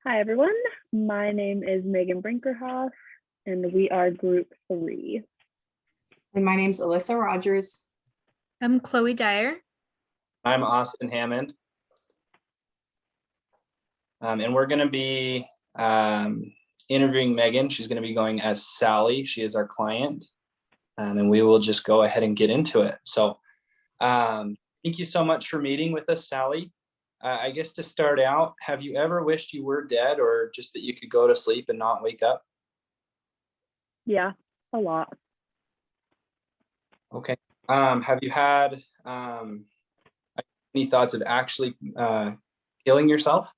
Hi, everyone. My name is Maghan Brinkerhoff, and we are group 3. And my name's Alyssa Rogers. I'm Chloe Dyer. I'm Austin Hammond. And we're going to be interviewing Megan. She's going to be going as Sally. She is our client. And we will just go ahead and get into it. So thank you so much for meeting with us, Sally. I guess to start out, have you ever wished you were dead or just that you could go to sleep and not wake up? Yeah, a lot. Okay. Have you had any thoughts of actually killing yourself?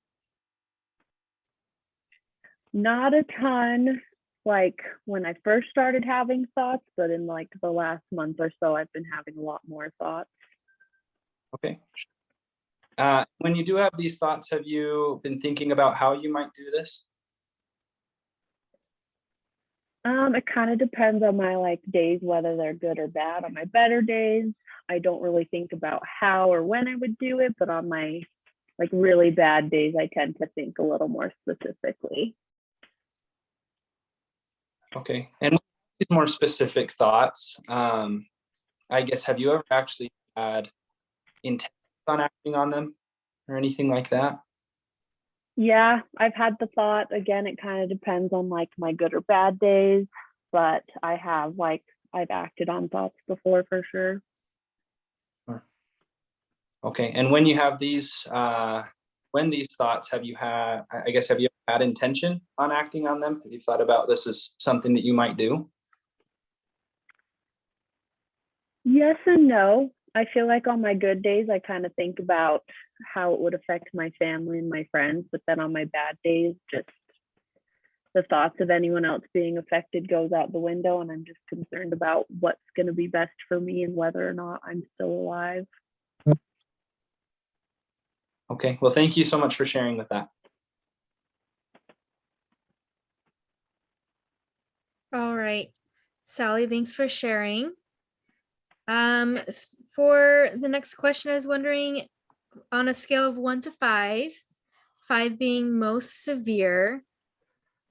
Not a ton, like when I first started having thoughts, but in like the last month or so, I've been having a lot more thoughts. Okay. When you do have these thoughts, have you been thinking about how you might do this? It kind of depends on my days, whether they're good or bad. On my better days, I don't really think about how or when I would do it, but on my really bad days, I tend to think a little more specifically. Okay. And these more specific thoughts, I guess, have you ever actually had intent on acting on them or anything like that? Yeah, I've had the thought. Again, it kind of depends on my good or bad days, but I have I've acted on thoughts before for sure. Okay. And when you have these thoughts, have you had intention on acting on them? Have you thought about this as something that you might do? Yes and no. I feel like on my good days, I kind of think about how it would affect my family and my friends, but then on my bad days, just the thoughts of anyone else being affected goes out the window, and I'm just concerned about what's going to be best for me and whether or not I'm still alive. Okay, well, thank you so much for sharing with that. All right, Sally, thanks for sharing. For the next question, I was wondering, on a scale of 1 to 5, 5 being most severe,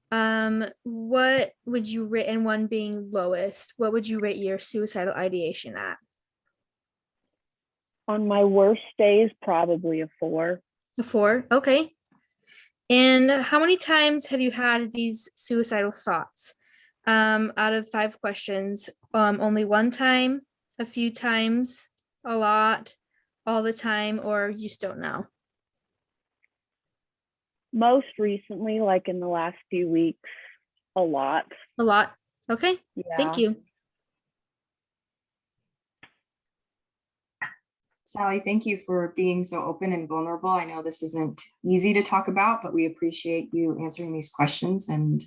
what would you rate, and 1 being lowest, what would you rate your suicidal ideation at? On my worst days, probably a 4. A 4, okay. And how many times have you had these suicidal thoughts? Out of 5 questions, only 1 time, a few times, a lot, all the time, or you just don't know? Most recently, in the last few weeks, a lot. A lot. Okay. Yeah. Thank you. Sally, thank you for being so open and vulnerable. I know this isn't easy to talk about, but we appreciate you answering these questions and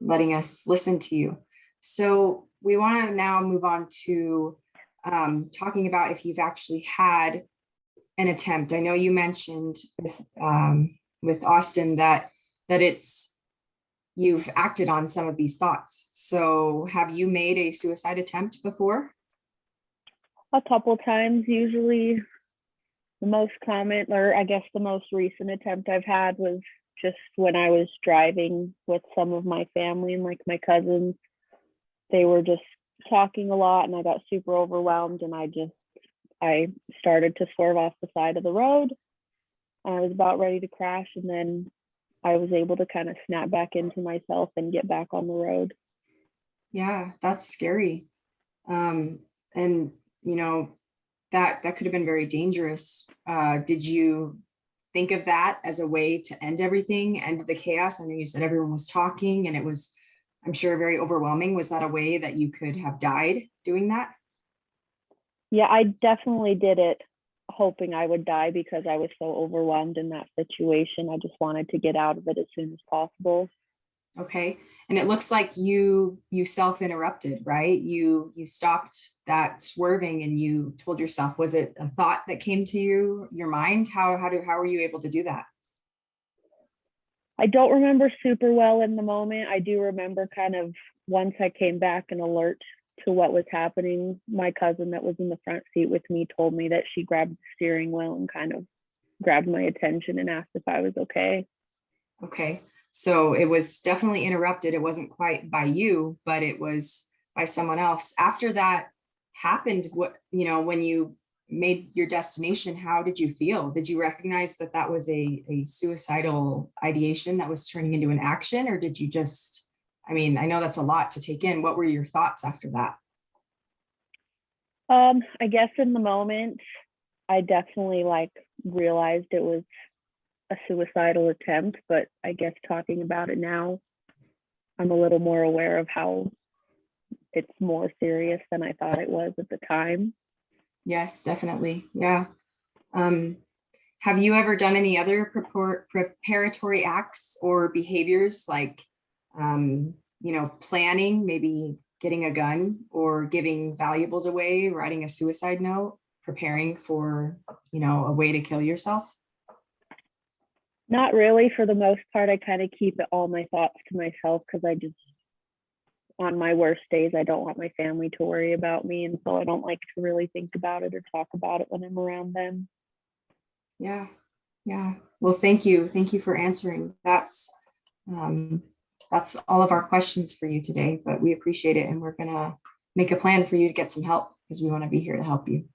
letting us listen to you. So we want to now move on to talking about if you've actually had an attempt. I know you mentioned with Austin that you've acted on some of these thoughts. So have you made a suicide attempt before? A couple times. Usually the most common, or I guess the most recent attempt I've had was just when I was driving with some of my family and my cousins. They were just talking a lot and I got super overwhelmed, and I started to swerve off the side of the road. I was about ready to crash, and then I was able to kind of snap back into myself and get back on the road. Yeah, that's scary. And that could have been very dangerous. Did you think of that as a way to end everything, end the chaos? I know you said everyone was talking and it was, I'm sure, very overwhelming. Was that a way that you could have died doing that? Yeah, I definitely did it hoping I would die because I was so overwhelmed in that situation. I just wanted to get out of it as soon as possible. Okay. And it looks like you self-interrupted, right? You stopped that swerving and you told yourself, was it a thought that came to your mind? How were you able to do that? I don't remember super well in the moment. I do remember kind of once I came back and alert to what was happening. My cousin that was in the front seat with me told me that she grabbed the steering wheel and kind of grabbed my attention and asked if I was okay. Okay, so it was definitely interrupted. It wasn't quite by you, but it was by someone else. After that happened, when you made your destination, how did you feel? Did you recognize that that was a suicidal ideation that was turning into an action, or did you just, I know that's a lot to take in. What were your thoughts after that? I guess in the moment, I definitely realized it was a suicidal attempt, but I guess talking about it now, I'm a little more aware of how it's more serious than I thought it was at the time. Yes, definitely. Yeah. Have you ever done any other preparatory acts or behaviors like, planning, maybe getting a gun or giving valuables away, writing a suicide note, preparing for, a way to kill yourself? Not really. For the most part, I kind of keep all my thoughts to myself because on my worst days, I don't want my family to worry about me. And so I don't like to really think about it or talk about it when I'm around them. Yeah. Yeah. Well, thank you. Thank you for answering. That's all of our questions for you today, but we appreciate it. And we're going to make a plan for you to get some help because we want to be here to help you.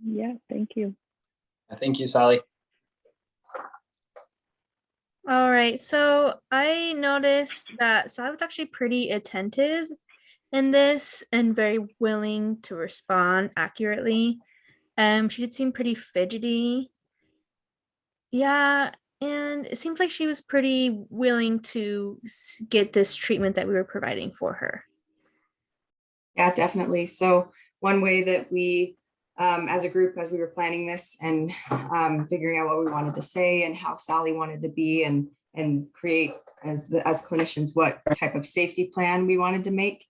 Yeah. Thank you. Thank you, Sally. All right, so I noticed that Sally was actually pretty attentive in this and very willing to respond accurately. She did seem pretty fidgety. Yeah, and it seems like she was pretty willing to get this treatment that we were providing for her. Yeah, definitely. So one way that we, as a group, as we were planning this and figuring out what we wanted to say and how Sally wanted to be and create as clinicians what type of safety plan we wanted to make,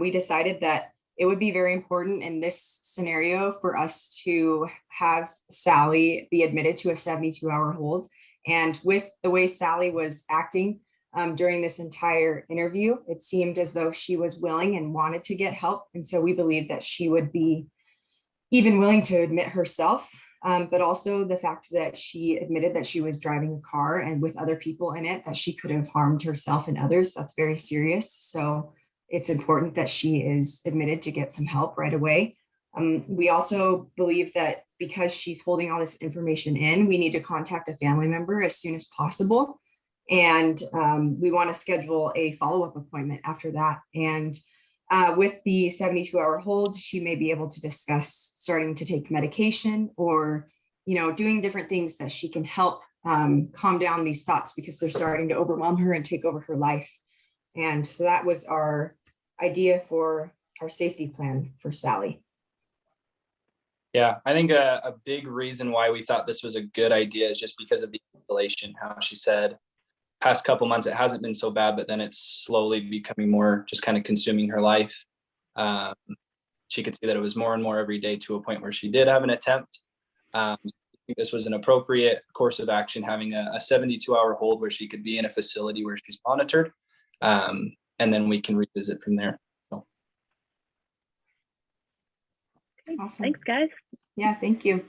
we decided that it would be very important in this scenario for us to have Sally be admitted to a 72-hour hold. And with the way Sally was acting, during this entire interview, it seemed as though she was willing and wanted to get help. And so we believe that she would be even willing to admit herself, but also the fact that she admitted that she was driving a car and with other people in it, that she could have harmed herself and others. That's very serious. So it's important that she is admitted to get some help right away. We also believe that because she's holding all this information in, we need to contact a family member as soon as possible. And we want to schedule a follow-up appointment after that. And with the 72-hour hold, she may be able to discuss starting to take medication or, doing different things that she can help calm down these thoughts because they're starting to overwhelm her and take over her life. And so that was our idea for our safety plan for Sally. Yeah, I think a big reason why we thought this was a good idea is just because of the isolation, how she said, past couple months, it hasn't been so bad, but then it's slowly becoming more just kind of consuming her life. She could see that it was more and more every day to a point where she did have an attempt. I think this was an appropriate course of action, having a 72-hour hold where she could be in a facility where she's monitored. And then we can revisit from there. So. Awesome. Thanks, guys. Yeah, thank you.